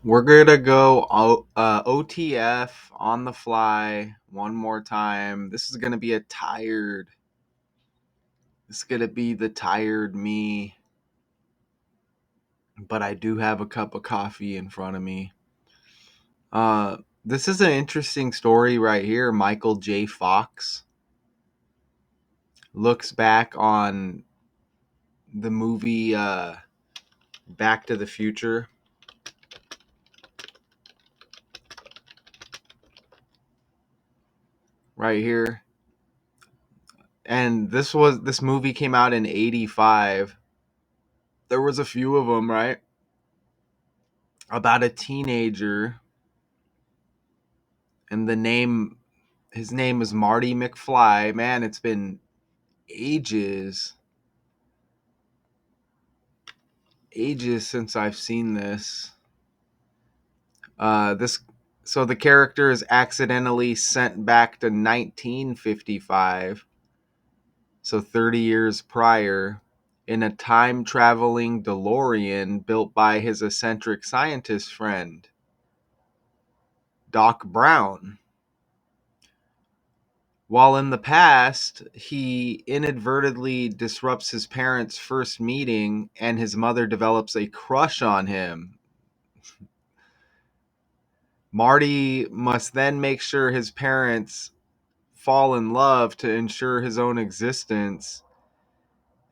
We're gonna go OTF on the fly one more time. This is gonna be a tired. This is gonna be the tired me, but I do have a cup of coffee in front of me. This is an interesting story right here. Michael J. Fox looks back on the movie Back to the Future right here. And this movie came out in 85. There was a few of them, right? About a teenager, and his name is Marty McFly. Man, it's been ages ages since I've seen this. This so the character is accidentally sent back to 1955, so 30 years prior, in a time traveling DeLorean built by his eccentric scientist friend, Doc Brown. While in the past, he inadvertently disrupts his parents' first meeting and his mother develops a crush on him. Marty must then make sure his parents fall in love to ensure his own existence,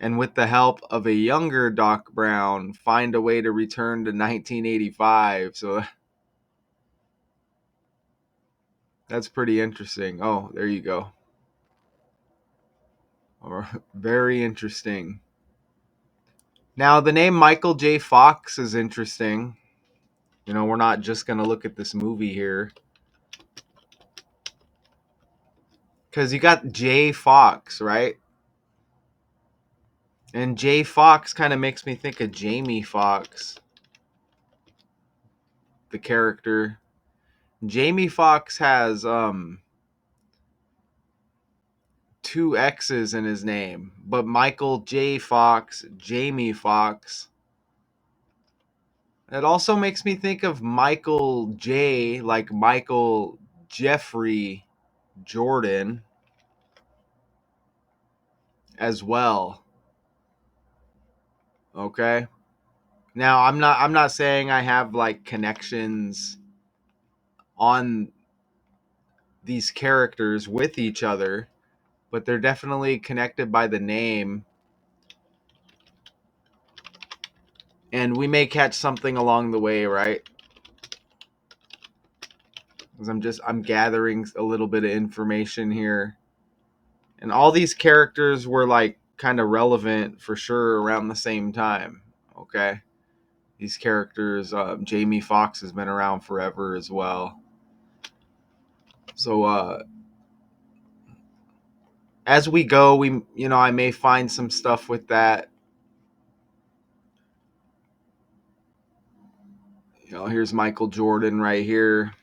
and with the help of a younger Doc Brown, find a way to return to 1985. So that's pretty interesting. Oh, there you go. Very interesting. Now, the name Michael J. Fox is interesting. We're not just going to look at this movie here. Because you got J. Fox, right? And J. Fox kind of makes me think of Jamie Foxx, the character. Jamie Foxx has two X's in his name, but Michael J. Fox, Jamie Foxx. It also makes me think of Michael J. like Michael Jeffrey Jordan as well. Okay? Now, I'm not saying I have like connections on these characters with each other, but they're definitely connected by the name, and we may catch something along the way, right? Because I'm gathering a little bit of information here, and all these characters were like kind of relevant for sure around the same time. Okay, these characters, Jamie Foxx has been around forever as well. So as we go, I may find some stuff with that. Here's Michael Jordan right here.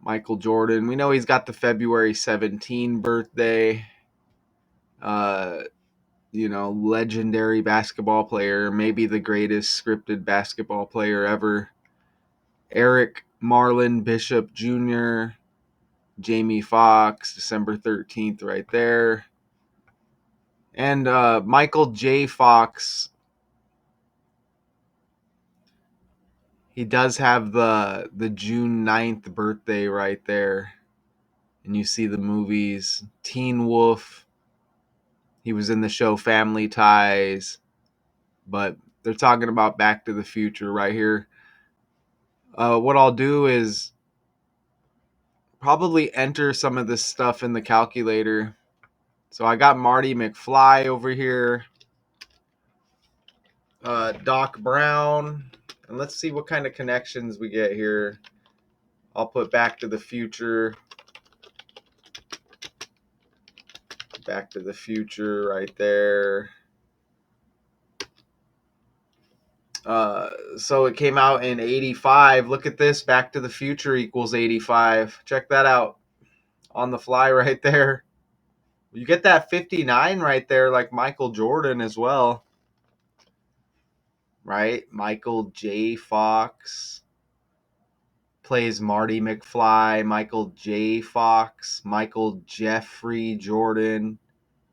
Michael Jordan. We know he's got the February 17 birthday. Uh, legendary basketball player, maybe the greatest scripted basketball player ever. Eric Marlon Bishop Jr., Jamie Foxx, December 13th, right there. And Michael J. Fox, he does have the June 9th birthday right there. And you see the movies Teen Wolf. He was in the show Family Ties. But they're talking about Back to the Future right here. What I'll do is probably enter some of this stuff in the calculator. So I got Marty McFly over here, Doc Brown, and let's see what kind of connections we get here. I'll put Back to the Future. Back to the Future right there. So it came out in 85. Look at this. Back to the Future equals 85. Check that out. On the fly right there. You get that 59 right there, like Michael Jordan as well. right? Michael J. Fox plays Marty McFly. Michael J. Fox, Michael Jeffrey Jordan.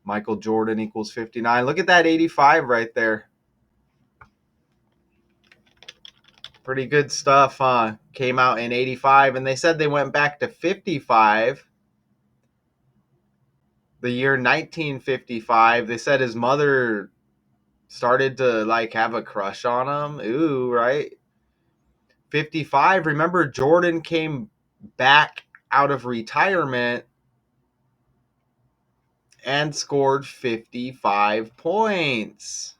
Michael Jordan equals 59. Look at that 85 right there. Pretty good stuff, huh? Came out in 85, and they said they went back to 55. The year 1955. They said his mother started to like have a crush on him. Ooh, right? 55. Remember, Jordan came back out of retirement and scored 55 points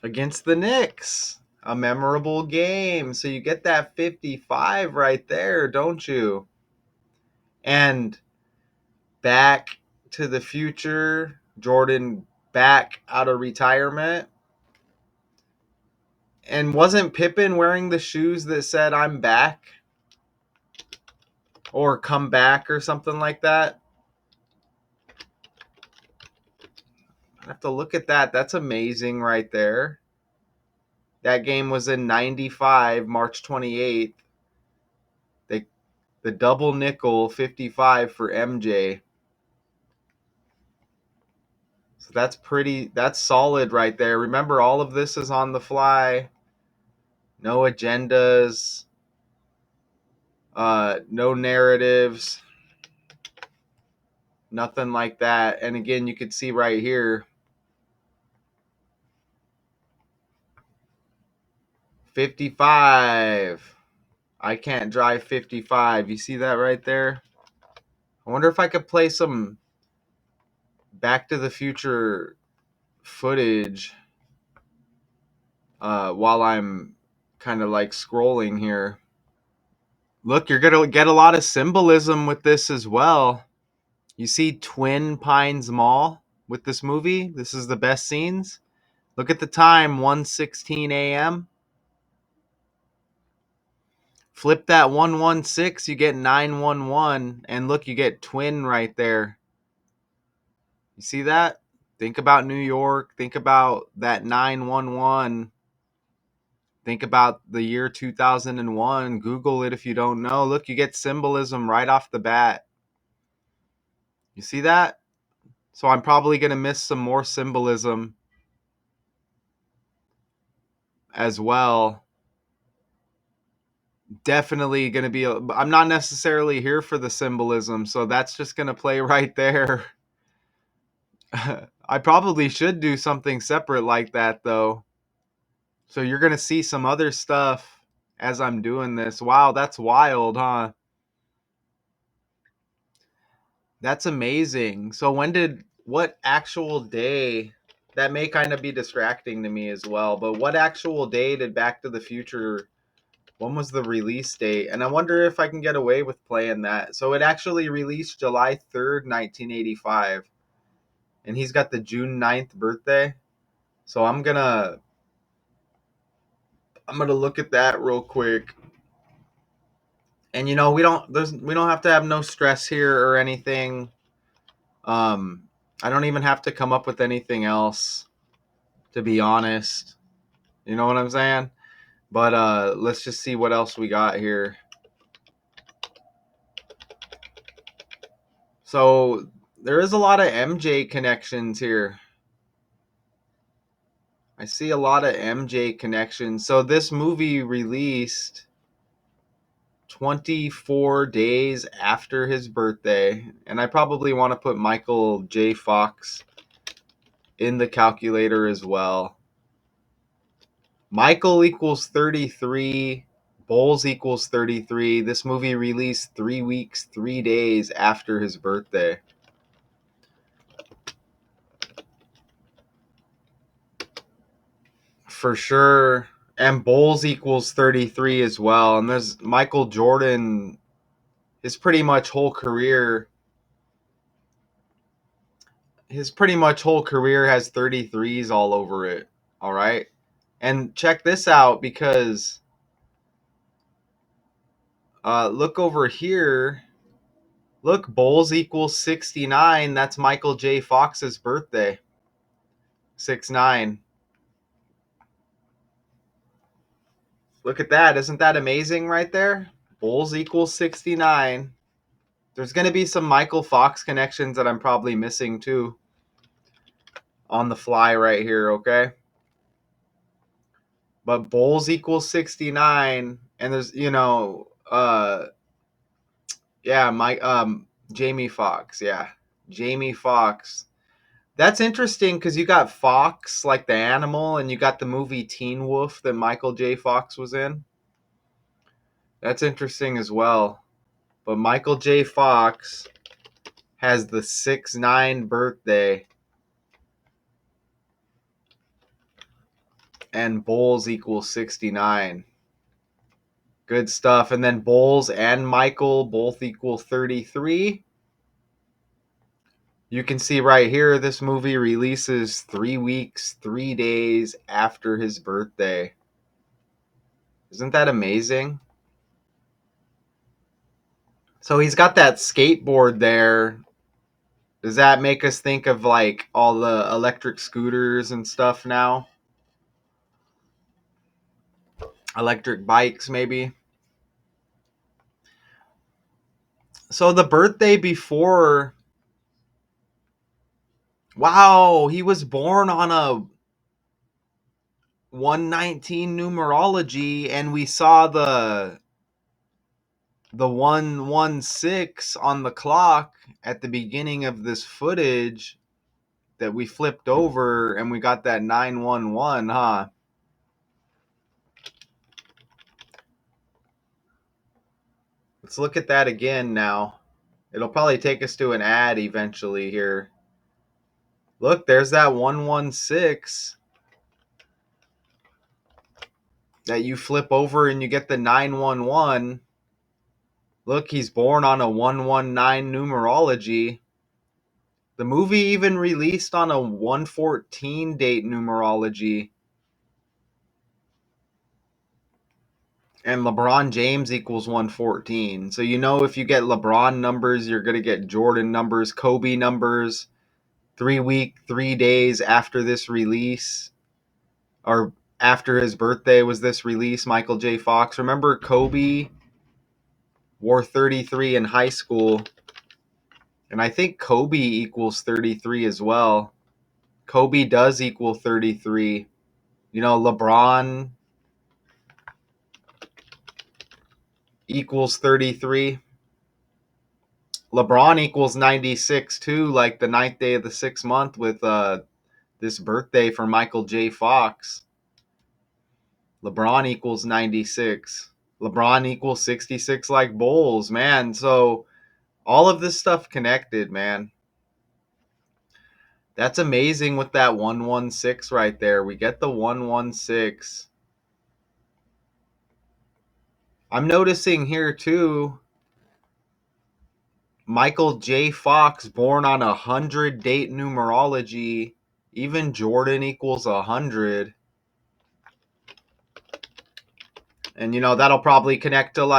against the Knicks. A memorable game. So you get that 55 right there, don't you? And Back to the Future, Jordan back out of retirement. And wasn't Pippen wearing the shoes that said I'm back? Or come back or something like that? I have to look at that. That's amazing right there. That game was in 95, March 28th. The double nickel 55 for MJ. So that's solid right there. Remember, all of this is on the fly. No agendas, no narratives, nothing like that. And again, you could see right here, 55. I can't drive 55. You see that right there? I wonder if I could play some Back to the Future footage while I'm kind of like scrolling here. Look, you're going to get a lot of symbolism with this as well. You see Twin Pines Mall with this movie? This is the best scenes. Look at the time, 1:16 a.m. Flip that 116, you get 911, and look, you get twin right there. You see that? Think about New York. Think about that 911. Think about the year 2001. Google it if you don't know. Look, you get symbolism right off the bat. You see that? So I'm probably going to miss some more symbolism as well. Definitely going to be, I'm not necessarily here for the symbolism, so that's just going to play right there. I probably should do something separate like that, though. So you're going to see some other stuff as I'm doing this. Wow, that's wild, huh? That's amazing. So what actual day, that may kind of be distracting to me as well, but what actual day did Back to the Future, when was the release date? And I wonder if I can get away with playing that. So it actually released July 3rd, 1985. And he's got the June 9th birthday. So I'm gonna look at that real quick. And we don't have to have no stress here or anything. I don't even have to come up with anything else, to be honest. You know what I'm saying? But let's just see what else we got here. So there is a lot of MJ connections here. I see a lot of MJ connections. So this movie released 24 days after his birthday. And I probably want to put Michael J. Fox in the calculator as well. Michael equals 33. Bowles equals 33. This movie released 3 weeks, 3 days after his birthday. For sure. And Bowles equals 33 as well. And there's Michael Jordan, his pretty much whole career. His pretty much whole career has 33s all over it. All right. And check this out, because look over here. Look, Bowles equals 69. That's Michael J. Fox's birthday. 6'9". Look at that. Isn't that amazing right there? Bulls equals 69. There's going to be some Michael Fox connections that I'm probably missing too on the fly right here, okay? But Bulls equals 69, and there's, yeah, Jamie Foxx, yeah. Jamie Foxx. That's interesting because you got Fox, like the animal, and you got the movie Teen Wolf that Michael J. Fox was in. That's interesting as well. But Michael J. Fox has the 6'9" birthday, and Bulls equals 69. Good stuff. And then Bulls and Michael both equal 33. You can see right here, this movie releases 3 weeks, 3 days after his birthday. Isn't that amazing? So he's got that skateboard there. Does that make us think of like all the electric scooters and stuff now? Electric bikes, maybe? So the birthday before. Wow, he was born on a 119 numerology, and we saw the 116 on the clock at the beginning of this footage that we flipped over, and we got that 911, huh? Let's look at that again now. It'll probably take us to an ad eventually here. Look, there's that 116 that you flip over and you get the 911. Look, he's born on a 119 numerology. The movie even released on a 114 date numerology. And LeBron James equals 114. So you know if you get LeBron numbers, you're going to get Jordan numbers, Kobe numbers. 3 days after this release, or after his birthday was this release, Michael J. Fox. Remember Kobe wore 33 in high school. And I think Kobe equals 33 as well. Kobe does equal 33. You know, LeBron equals 33. LeBron equals 96 too, like the 9th day of the 6th month with this birthday for Michael J. Fox. LeBron equals 96. LeBron equals 66 like Bulls, man. So all of this stuff connected, man. That's amazing with that 116 right there. We get the 116. I'm noticing here too, Michael J. Fox born on 100 date numerology. Even Jordan equals 100. And that'll probably connect to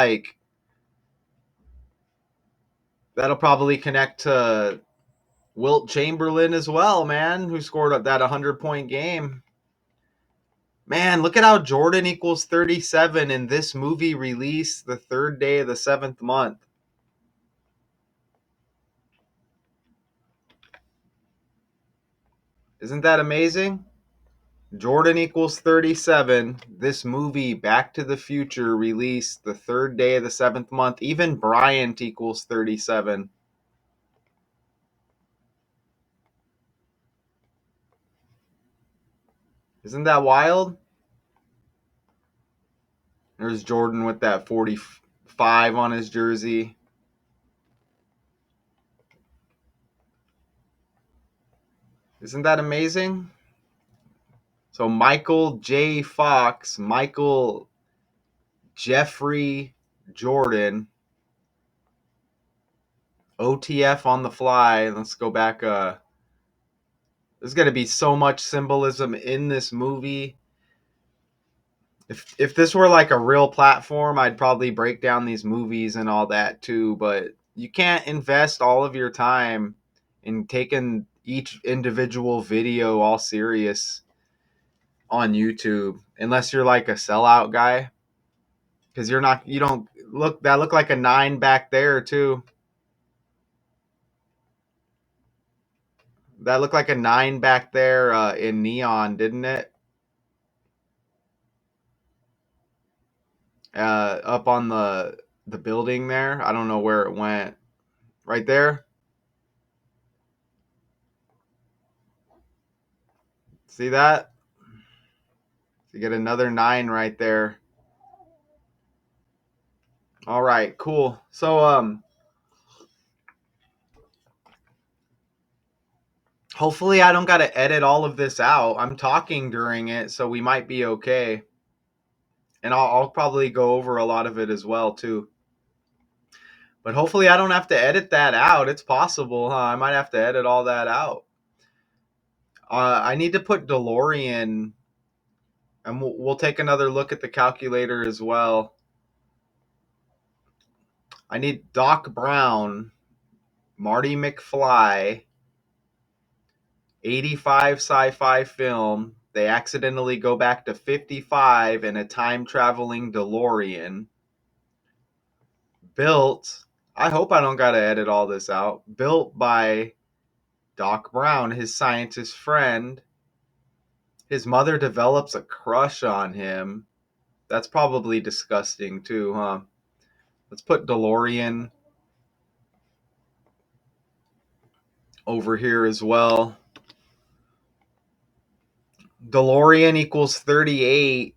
Wilt Chamberlain as well, man, who scored that 100-point game. Man, look at how Jordan equals 37 in this movie released the 3rd day of the 7th month. Isn't that amazing? Jordan equals 37. This movie, Back to the Future, released the 3rd day of the 7th month. Even Bryant equals 37. Isn't that wild? There's Jordan with that 45 on his jersey. Isn't that amazing? So Michael J. Fox, Michael Jeffrey Jordan, OTF on the fly. Let's go back. There's going to be so much symbolism in this movie. If this were like a real platform, I'd probably break down these movies and all that too. But you can't invest all of your time in taking each individual video all serious on YouTube unless you're like a sellout guy. Because you don't look, that looked like a 9 back there too. That looked like a 9 back there in neon, didn't it? Up on the building there. I don't know where it went. Right there. See that? You get another 9 right there. All right, cool. So hopefully I don't got to edit all of this out. I'm talking during it, so we might be okay. And I'll probably go over a lot of it as well too. But hopefully I don't have to edit that out. It's possible, huh? I might have to edit all that out. I need to put DeLorean, and we'll take another look at the calculator as well. I need Doc Brown, Marty McFly, 85 sci-fi film. They accidentally go back to 55 in a time-traveling DeLorean. Built, I hope I don't got to edit all this out. Built by Doc Brown, his scientist friend. His mother develops a crush on him. That's probably disgusting too, huh? Let's put DeLorean over here as well. DeLorean equals 38.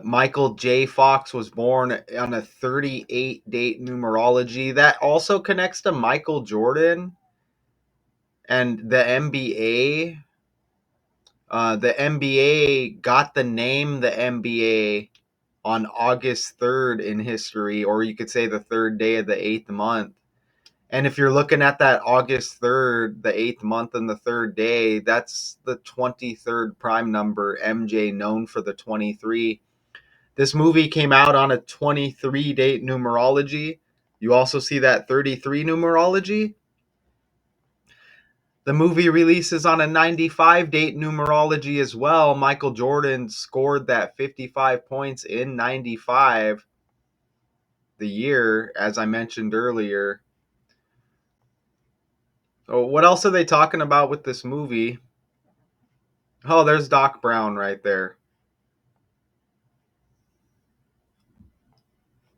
Michael J. Fox was born on a 38 date numerology. That also connects to Michael Jordan and the NBA. The NBA got the name the NBA on August 3rd in history, or you could say the third day of the 8th month. And if you're looking at that August 3rd, the 8th month and the third day, that's the 23rd prime number, MJ, known for the 23. This movie came out on a 23 date numerology. You also see that 33 numerology. The movie releases on a 95 date numerology as well. Michael Jordan scored that 55 points in 95, the year, as I mentioned earlier. So what else are they talking about with this movie? Oh, there's Doc Brown right there.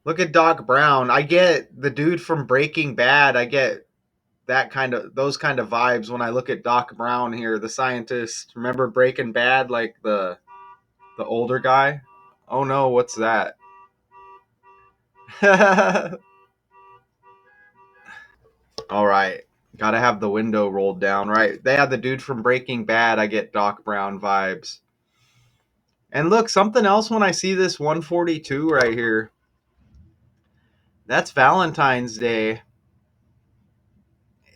Look at Doc Brown. I get the dude from Breaking Bad. I get those kind of vibes when I look at Doc Brown here, the scientist. Remember Breaking Bad, like the older guy? Oh no, what's that? All right. Got to have the window rolled down, right? They had the dude from Breaking Bad. I get Doc Brown vibes. And look, something else when I see this 142 right here. That's Valentine's Day.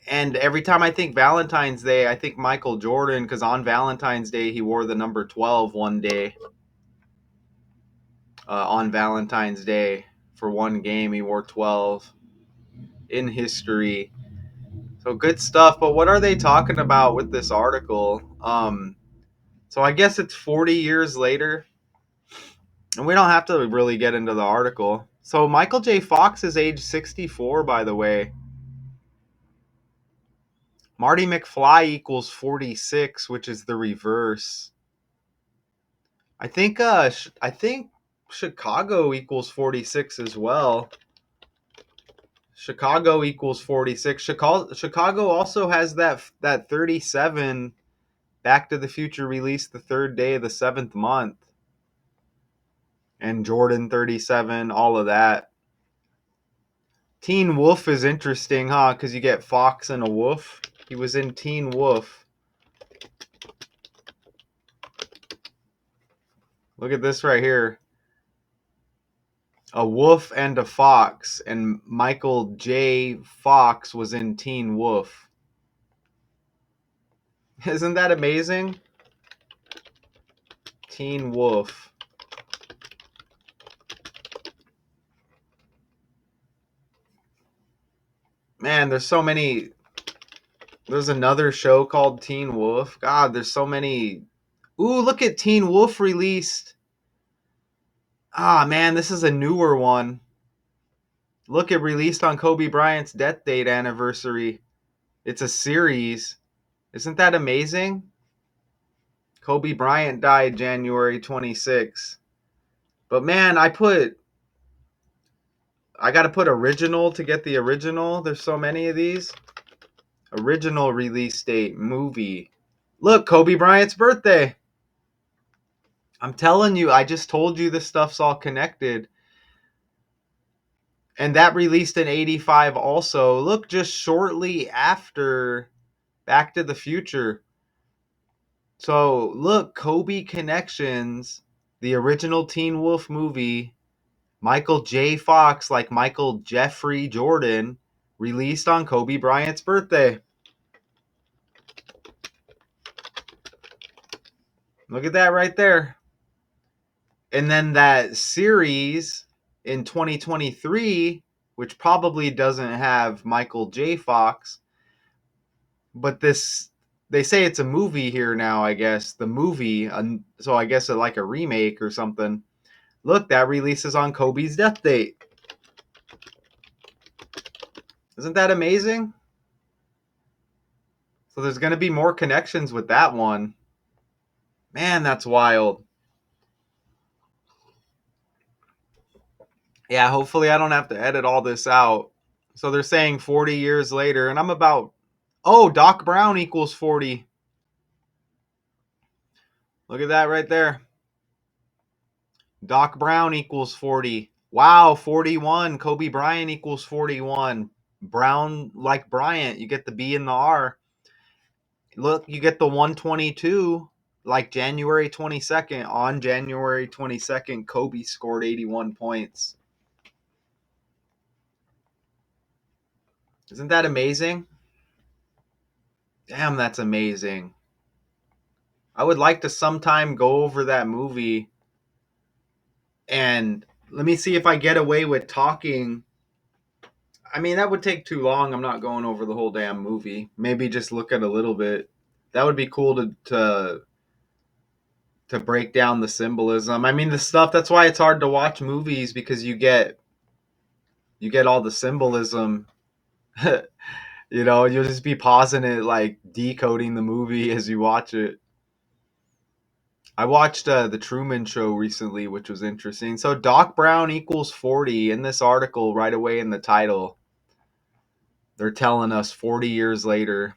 And every time I think Valentine's Day, I think Michael Jordan, because on Valentine's Day, he wore the number 12 one day. On Valentine's Day, for one game, he wore 12 in history. So good stuff. But what are they talking about with this article? So I guess it's 40 years later. And we don't have to really get into the article. So Michael J. Fox is age 64, by the way. Marty McFly equals 46, which is the reverse. I think Chicago equals 46 as well. Chicago equals 46. Chicago also has that 37. Back to the Future released the third day of the 7th month. And Jordan 37, all of that. Teen Wolf is interesting, huh? Because you get Fox and a wolf. He was in Teen Wolf. Look at this right here. A wolf and a fox. And Michael J. Fox was in Teen Wolf. Isn't that amazing? Teen Wolf. Man, there's so many. There's another show called Teen Wolf. God, there's so many. Ooh, look at Teen Wolf released. Ah, man, this is a newer one. Look, it released on Kobe Bryant's death date anniversary. It's a series. Isn't that amazing? Kobe Bryant died January 26th. But man, I got to put original to get the original. There's so many of these. Original release date movie. Look, Kobe Bryant's birthday. I'm telling you, I just told you this stuff's all connected. And that released in 85 also. Look, just shortly after Back to the Future. So, look, Kobe Connections, the original Teen Wolf movie, Michael J. Fox, like Michael Jeffrey Jordan, released on Kobe Bryant's birthday. Look at that right there. And then that series in 2023, which probably doesn't have Michael J. Fox, but they say it's a movie here now, I guess. The movie, so I guess like a remake or something. Look, that releases on Kobe's death date. Isn't that amazing? So there's going to be more connections with that one. Man, that's wild. Yeah, hopefully I don't have to edit all this out. So they're saying 40 years later, and I'm about, oh, Doc Brown equals 40. Look at that right there. Doc Brown equals 40. Wow, 41. Kobe Bryant equals 41. Brown like Bryant. You get the B and the R. Look, you get the 122. Like January 22nd. On January 22nd, Kobe scored 81 points. Isn't that amazing? Damn, that's amazing. I would like to sometime go over that movie, and let me see if I get away with talking. I mean, that would take too long. I'm not going over the whole damn movie. Maybe just look at a little bit. That would be cool to break down the symbolism. I mean, the stuff. That's why it's hard to watch movies, because you get all the symbolism. You'll just be pausing it, like decoding the movie as you watch it. I watched the Truman Show recently, which was interesting. So Doc Brown equals 40 in this article right away in the title. They're telling us 40 years later,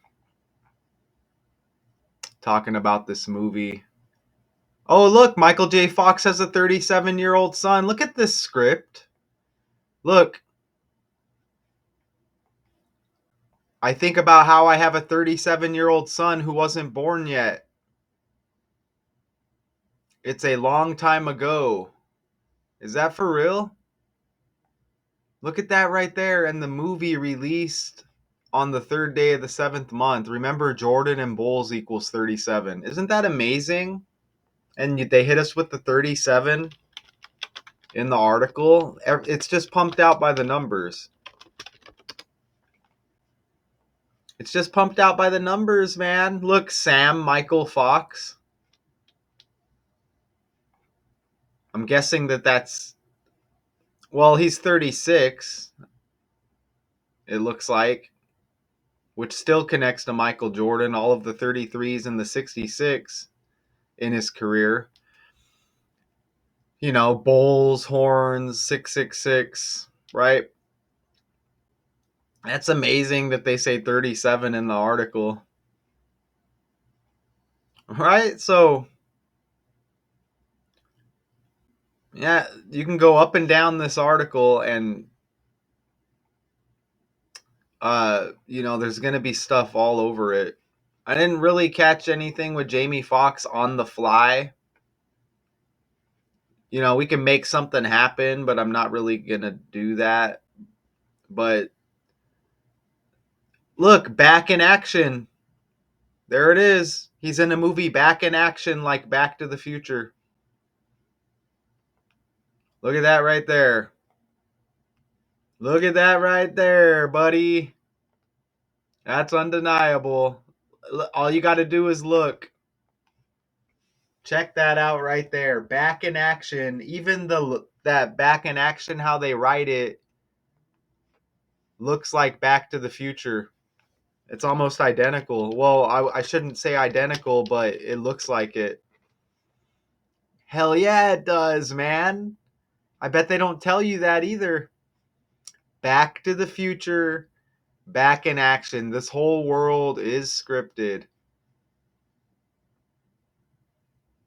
talking about this movie. Oh, look, Michael J. Fox has a 37-year-old son. Look at this script. Look, I think about how I have a 37-year-old son who wasn't born yet. It's a long time ago. Is that for real? Look at that right there. And the movie released on the third day of the seventh month. Remember, Jordan and Bulls equals 37. Isn't that amazing? And they hit us with the 37 in the article. It's just pumped out by the numbers. It's just pumped out by the numbers, man. Look, Sam Michael Fox. I'm guessing that's, well, he's 36, it looks like, which still connects to Michael Jordan, all of the 33s and the 66 in his career. Bulls, horns, 666, right? That's amazing that they say 37 in the article. Right? So, yeah, you can go up and down this article, and there's going to be stuff all over it. I didn't really catch anything with Jamie Foxx on the fly. We can make something happen, but I'm not really going to do that. But look, Back in Action. There it is. He's in a movie Back in Action, like Back to the Future. Look at that right there. Look at that right there, buddy. That's undeniable. All you got to do is look. Check that out right there. Back in action. Even that back in action, how they write it, looks like Back to the Future. It's almost identical. Well, I shouldn't say identical, but it looks like it. Hell yeah, it does, man. I bet they don't tell you that either. Back to the Future, back in action. This whole world is scripted.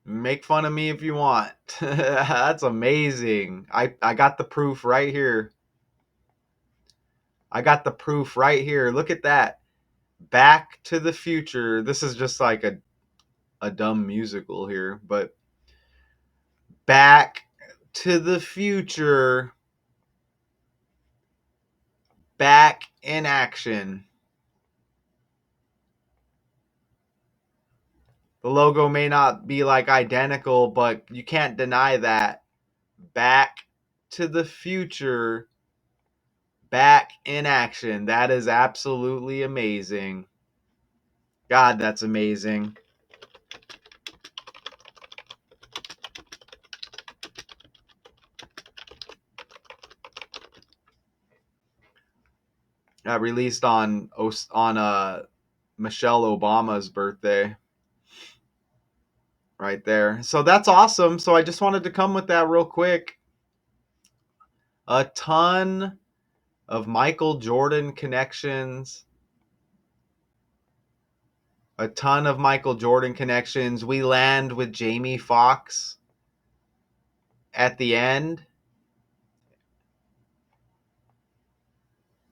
Make fun of me if you want. That's amazing. I got the proof right here. I got the proof right here. Look at that. Back to the Future. This is just like a dumb musical here, but Back to the Future, back in action. The logo may not be like identical, but you can't deny that. Back to the Future, back in action. That is absolutely amazing. God, that's amazing. Released on Michelle Obama's birthday, right there. So that's awesome. So I just wanted to come with that real quick. A ton of Michael Jordan connections. A ton of Michael Jordan connections. We land with Jamie Foxx at the end.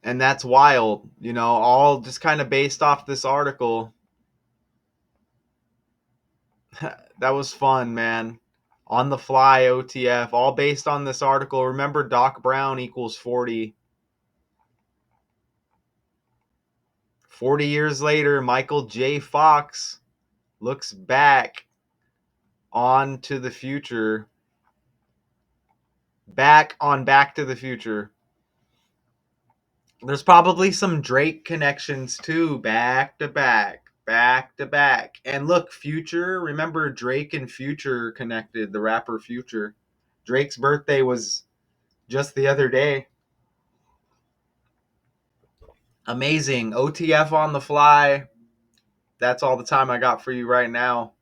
And that's wild, all just kind of based off this article. That was fun, man. On the fly OTF, all based on this article. Remember, Doc Brown equals 40. 40 years later, Michael J. Fox looks back on to the future. Back on Back to the Future. There's probably some Drake connections too, back to back, back to back. And look, Future, remember Drake and Future connected, the rapper Future. Drake's birthday was just the other day. Amazing. OTF on the fly. That's all the time I got for you right now.